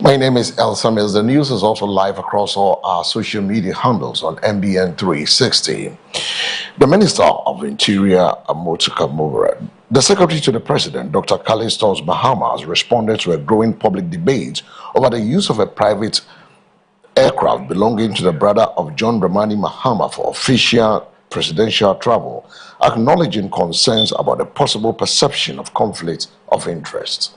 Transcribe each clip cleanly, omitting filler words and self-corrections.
My name is El Samuels. The news is also live across all our social media handles on MBN 360. The Minister of Interior, Motuka Mubara, the Secretary to the President, Dr. Callistus Mahama, has responded to a growing public debate over the use of a private aircraft belonging to the brother of John Dramani Mahama for official presidential travel, acknowledging concerns about the possible perception of conflict of interest.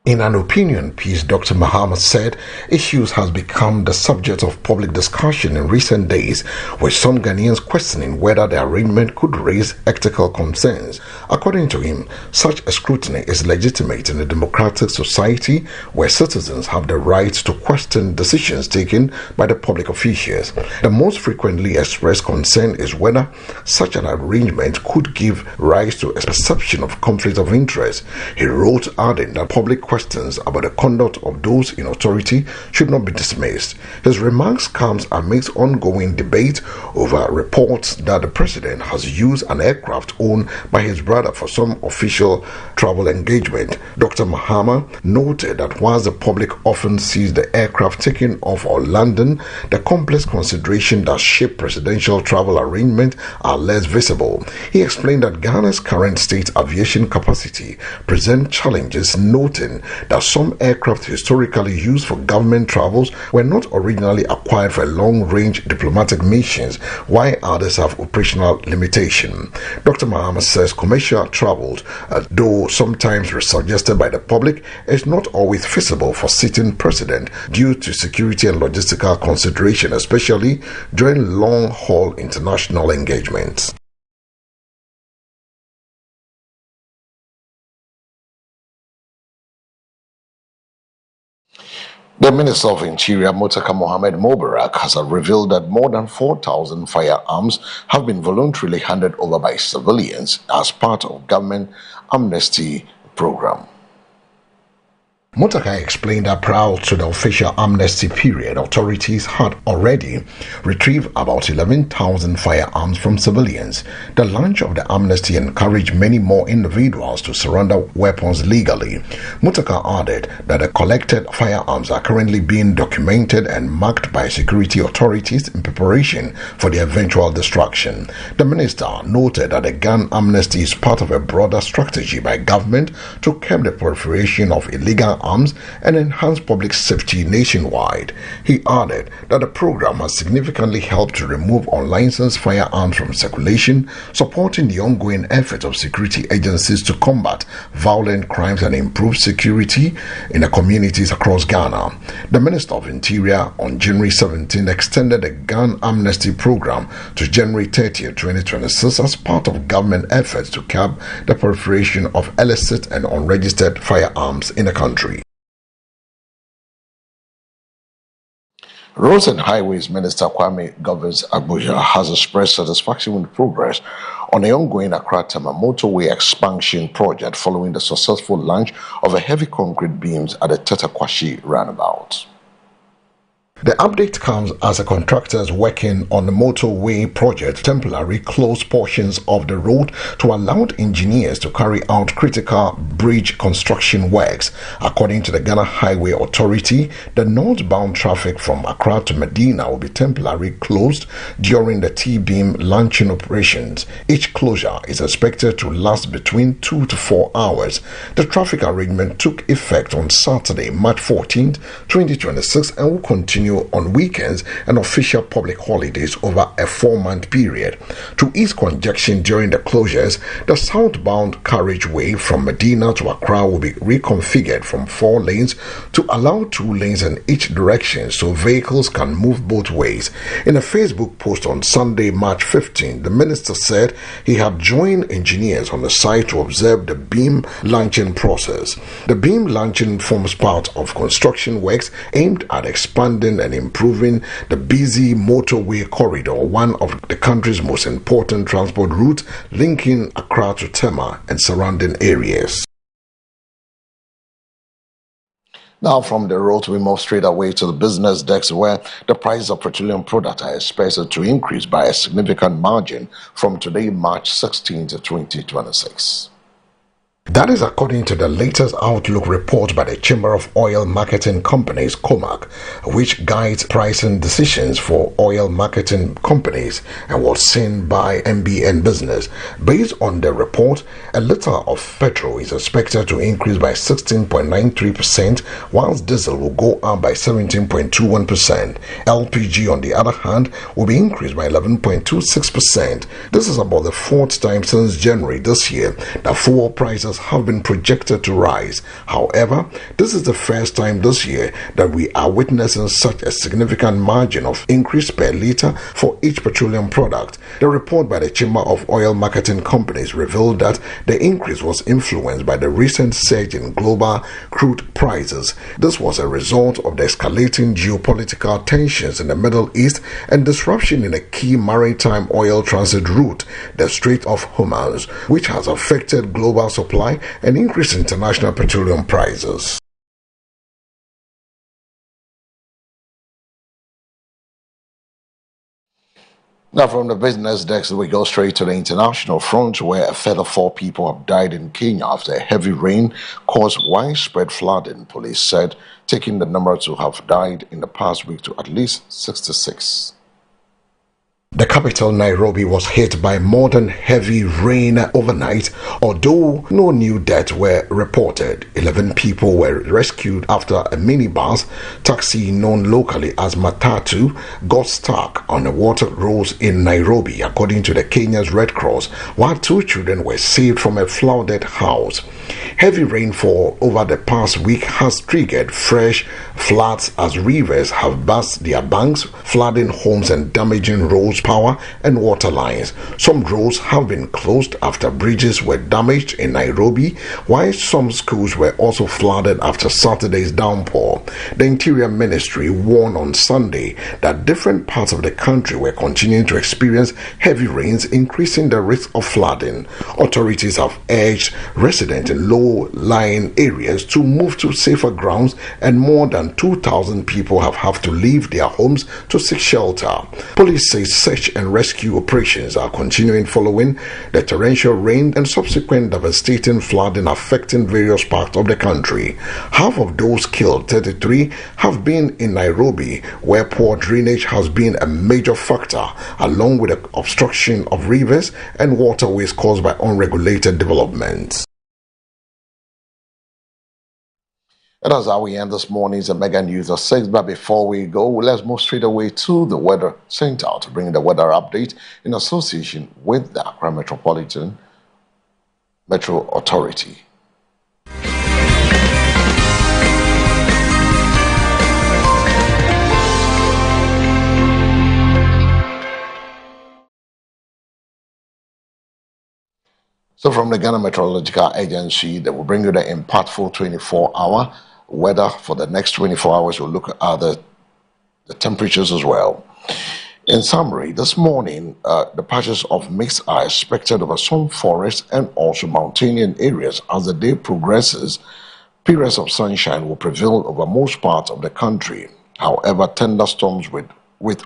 In an opinion piece, Dr. Mahama said issues has become the subject of public discussion in recent days, with some Ghanaians questioning whether the arrangement could raise ethical concerns. According to him, such a scrutiny is legitimate in a democratic society where citizens have the right to question decisions taken by the public officials. The most frequently expressed concern is whether such an arrangement could give rise to a perception of conflict of interest. He wrote, adding that public questions about the conduct of those in authority should not be dismissed. His remarks comes amidst ongoing debate over reports that the president has used an aircraft owned by his brother for some official travel engagement. Dr. Mahama noted that whilst the public often sees the aircraft taking off or landing, the complex considerations that shape presidential travel arrangements are less visible. He explained that Ghana's current state aviation capacity presents challenges, noting that some aircraft historically used for government travels were not originally acquired for long-range diplomatic missions, while others have operational limitations. Dr. Mahama says commercial travel, though sometimes suggested by the public, is not always feasible for sitting president due to security and logistical consideration, especially during long-haul international engagements. The Minister of Interior, Mutaka Mohamed Mobarak, has revealed that more than 4,000 firearms have been voluntarily handed over by civilians as part of government amnesty program. Mutaka explained that prior to the official amnesty period, authorities had already retrieved about 11,000 firearms from civilians. The launch of the amnesty encouraged many more individuals to surrender weapons legally. Mutaka added that the collected firearms are currently being documented and marked by security authorities in preparation for the eventual destruction. The minister noted that the gun amnesty is part of a broader strategy by government to curb the proliferation of illegal arms and enhance public safety nationwide. He added that the program has significantly helped to remove unlicensed firearms from circulation, supporting the ongoing efforts of security agencies to combat violent crimes and improve security in the communities across Ghana. The Minister of Interior on January 17 extended the gun amnesty program to January 30, 2026 as part of government efforts to curb the proliferation of illicit and unregistered firearms in the country. Roads and Highways Minister Kwame Govins Abuja has expressed satisfaction with progress on the ongoing Accra-Tema motorway expansion project following the successful launch of a heavy concrete beams at the Tetakwashi roundabout. The update comes as the contractors working on the motorway project temporarily closed portions of the road to allow engineers to carry out critical bridge construction works. According to the Ghana Highway Authority, the northbound traffic from Accra to Medina will be temporarily closed during the T-beam launching operations. Each closure is expected to last between 2 to 4 hours. The traffic arrangement took effect on Saturday, March 14, 2026 and will continue on weekends and official public holidays over a 4-month period. To ease congestion during the closures, the southbound carriageway from Medina to Accra will be reconfigured from 4 lanes to allow 2 lanes in each direction so vehicles can move both ways. In a Facebook post on Sunday, March 15, the minister said he had joined engineers on the site to observe the beam launching process. The beam launching forms part of construction works aimed at expanding and improving the busy motorway corridor, one of the country's most important transport routes linking Accra to Tema and surrounding areas. Now from the road, we move straight away to the business desk, where the price of petroleum products are expected to increase by a significant margin from today, March 16 to 2026. That is according to the latest outlook report by the Chamber of Oil Marketing Companies, COMAC, which guides pricing decisions for oil marketing companies and was seen by MBN Business. Based on the report, a liter of petrol is expected to increase by 16.93%, whilst diesel will go up by 17.21%. LPG, on the other hand, will be increased by 11.26%. This is about the fourth time since January this year that fuel prices have been projected to rise. However, this is the first time this year that we are witnessing such a significant margin of increase per liter for each petroleum product. The report by the Chamber of Oil Marketing Companies revealed that the increase was influenced by the recent surge in global crude prices. This was a result of the escalating geopolitical tensions in the Middle East and disruption in a key maritime oil transit route, the Strait of Hormuz, which has affected global supply and increased international petroleum prices. Now, from the business desk, we go straight to the international front, where a further 4 people have died in Kenya after heavy rain caused widespread flooding, police said, taking the number to have died in the past week to at least 66. The capital, Nairobi, was hit by more than heavy rain overnight, although no new deaths were reported. 11 people were rescued after a minibus taxi known locally as Matatu got stuck on a water rose in Nairobi, according to the Kenya's Red Cross, while 2 children were saved from a flooded house. Heavy rainfall over the past week has triggered fresh floods as rivers have burst their banks, flooding homes and damaging roads, power and water lines. Some roads have been closed after bridges were damaged in Nairobi, while some schools were also flooded after Saturday's downpour. The Interior Ministry warned on Sunday that different parts of the country were continuing to experience heavy rains, increasing the risk of flooding. Authorities have urged residents in low-lying areas to move to safer grounds, and more than 2,000 people have to leave their homes to seek shelter. Police say search and rescue operations are continuing following the torrential rain and subsequent devastating flooding affecting various parts of the country. Half of those killed, 33, have been in Nairobi, where poor drainage has been a major factor, along with the obstruction of rivers and waterways caused by unregulated developments. And that's how we end this morning's Mega News at 6. But before we go, let's move straight away to the Weather Center to bring the weather update in association with the Accra Metropolitan Metro Authority. So from the Ghana Meteorological Agency, they will bring you the impactful 24-hour weather for the next 24 hours. We'll look at the temperatures as well. In summary, this morning, the patches of mist are expected over some forests and also mountainous areas. As the day progresses, periods of sunshine will prevail over most parts of the country. However, thunderstorms with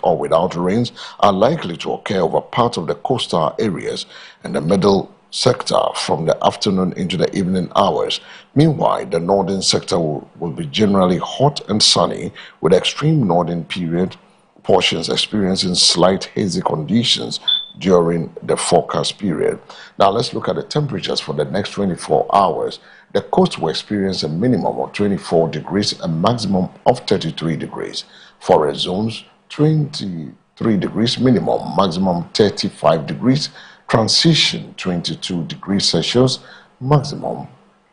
or without rains are likely to occur over parts of the coastal areas and the middle sector from the afternoon into the evening hours. Meanwhile, the northern sector will be generally hot and sunny, with extreme northern period portions experiencing slight hazy conditions during the forecast period. Now let's look at the temperatures for the next 24 hours. The coast will experience a minimum of 24 degrees and maximum of 33 degrees. Forest zones, 23 degrees minimum, maximum 35 degrees. Transition, 22 degrees Celsius, maximum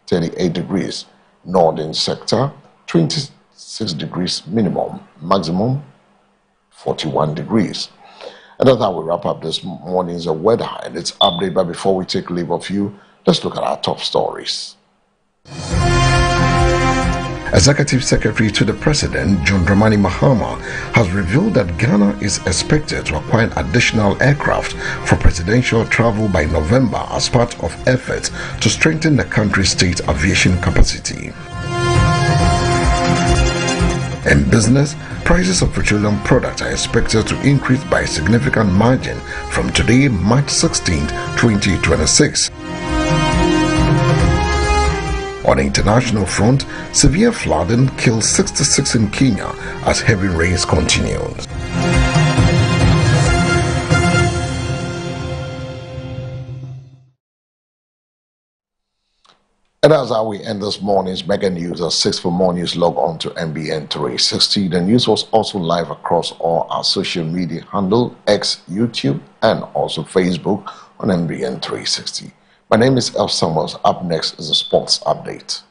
38 degrees. Northern sector, 26 degrees minimum, maximum 41 degrees. And that's how we wrap up this morning's weather and its update. But before we take leave of you, let's look at our top stories. Executive Secretary to the President, John Dramani Mahama, has revealed that Ghana is expected to acquire additional aircraft for presidential travel by November as part of efforts to strengthen the country's state aviation capacity. In business, prices of petroleum products are expected to increase by a significant margin from today, March 16, 2026. On the international front, severe flooding killed 66 in Kenya as heavy rains continued. And that's how we end this morning's Mega News at 6. For more news, log on to MBN 360. The news was also live across all our social media handle, X, YouTube, and also Facebook on MBN 360. My name is El Samuels. Up next is a sports update.